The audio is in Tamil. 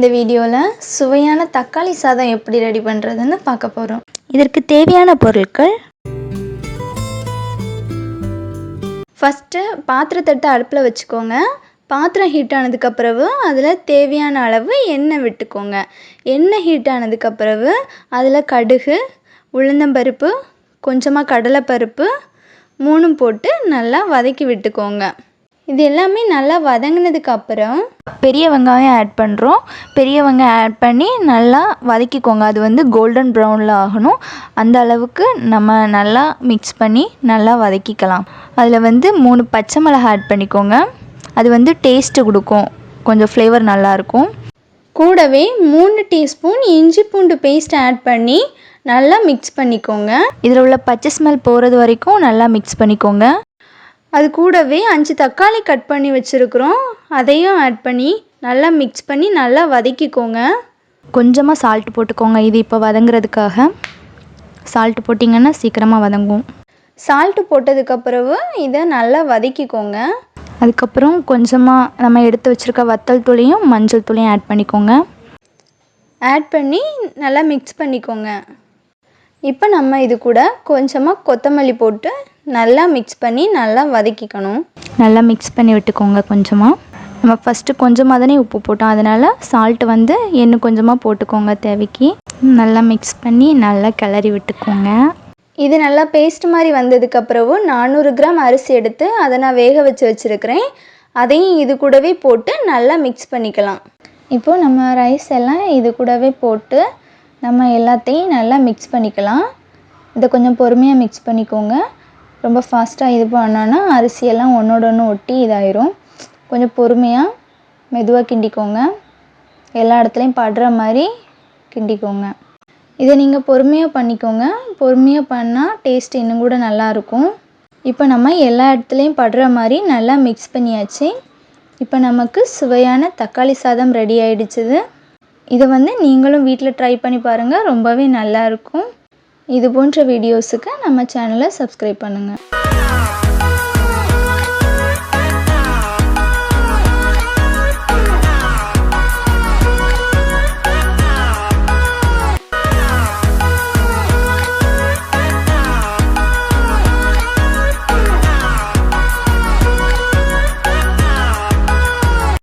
இந்த வீடியோவில் சுவையான தக்காளி சாதம் எப்படி ரெடி பண்ணுறதுன்னு பார்க்க போகிறோம். இதற்கு தேவையான பொருட்கள்: ஃபஸ்ட்டு பாத்திரத்தட்டு அடுப்பில் வச்சுக்கோங்க. பாத்திரம் ஹீட் ஆனதுக்கப்புறவு அதில் தேவையான அளவு எண்ணெய் விட்டுக்கோங்க. எண்ணெய் ஹீட் ஆனதுக்கப்புறவு அதில் கடுகு, உளுந்தம்பருப்பு, கொஞ்சமாக கடலைப்பருப்பு 3 போட்டு நல்லா வதக்கி விட்டுக்கோங்க. இது எல்லாமே நல்லா வதங்கினதுக்கப்புறம் பெரிய வெங்காயம் ஆட் பண்ணுறோம். பெரிய வெங்காயம் ஆட் பண்ணி நல்லா வதக்கிக்கோங்க. அது வந்து கோல்டன் ப்ரௌனில் ஆகணும். அந்த அளவுக்கு நம்ம நல்லா மிக்ஸ் பண்ணி நல்லா வதக்கிக்கலாம். அதில் வந்து 3 பச்சை மிளகாய் ஆட் பண்ணிக்கோங்க. அது வந்து டேஸ்ட்டு கொடுக்கும், கொஞ்சம் ஃப்ளேவர் நல்லாயிருக்கும். கூடவே 3 டீஸ்பூன் இஞ்சி பூண்டு பேஸ்ட் ஆட் பண்ணி நல்லா மிக்ஸ் பண்ணிக்கோங்க. இதில் உள்ள பச்சை ஸ்மெல் போகிறது வரைக்கும் நல்லா மிக்ஸ் பண்ணிக்கோங்க. அது கூடவே 5 தக்காளி கட் பண்ணி வச்சுருக்குறோம். அதையும் ஆட் பண்ணி நல்லா மிக்ஸ் பண்ணி நல்லா வதக்கிக்கோங்க. கொஞ்சமாக சால்ட் போட்டுக்கோங்க. இது இப்போ வதங்குறதுக்காக. சால்ட்டு போட்டிங்கன்னா சீக்கிரமாக வதங்கும். சால்ட்டு போட்டதுக்கப்புறவு இதை நல்லா வதக்கிக்கோங்க. அதுக்கப்புறம் கொஞ்சமாக நம்ம எடுத்து வச்சுருக்க வத்தல் தூளையும் மஞ்சள் தூளையும் ஆட் பண்ணிக்கோங்க. ஆட் பண்ணி நல்லா மிக்ஸ் பண்ணிக்கோங்க. இப்போ நம்ம இது கூட கொஞ்சமாக கொத்தமல்லி போட்டு நல்லா மிக்ஸ் பண்ணி நல்லா வதக்கிக்கணும். நல்லா மிக்ஸ் பண்ணி விட்டுக்கோங்க. கொஞ்சமாக நம்ம ஃபஸ்ட்டு கொஞ்சமாக தானே உப்பு போட்டோம், அதனால் சால்ட்டு வந்து இன்னும் கொஞ்சமாக போட்டுக்கோங்க தேவைக்கு. நல்லா மிக்ஸ் பண்ணி நல்லா கிளறி விட்டுக்கோங்க. இது நல்லா பேஸ்ட் மாதிரி வந்ததுக்கப்புறவு 400 கிராம் அரிசி எடுத்து அதை நான் வேக வச்சுருக்கிறேன். அதையும் இது கூடவே போட்டு நல்லா மிக்ஸ் பண்ணிக்கலாம். இப்போது நம்ம ரைஸ் எல்லாம் இது கூடவே போட்டு நம்ம எல்லாத்தையும் நல்லா மிக்ஸ் பண்ணிக்கலாம். இதை கொஞ்சம் பொறுமையாக மிக்ஸ் பண்ணிக்கோங்க. ரொம்ப ஃபாஸ்ட்டாக இது பண்ணோன்னா அரிசியெல்லாம் ஒன்றோட ஒன்று ஒட்டி இதாயிரும். கொஞ்சம் பொறுமையாக மெதுவாக கிண்டிக்கோங்க. எல்லா இடத்துலையும் படுற மாதிரி கிண்டிக்கோங்க. இதை நீங்கள் பொறுமையாக பண்ணிக்கோங்க. பொறுமையாக பண்ணால் டேஸ்ட் இன்னும் கூட நல்லாயிருக்கும். இப்போ நம்ம எல்லா இடத்துலையும் படுற மாதிரி நல்லா மிக்ஸ் பண்ணியாச்சு. இப்போ நமக்கு சுவையான தக்காளி சாதம் ரெடி ஆகிடுச்சுது. இதை வந்து நீங்களும் வீட்டில் ட்ரை பண்ணி பாருங்கள், ரொம்பவே நல்லாயிருக்கும். இது போன்ற வீடியோஸுக்கு நம்ம சேனலை சப்ஸ்கிரைப் பண்ணுங்கள்.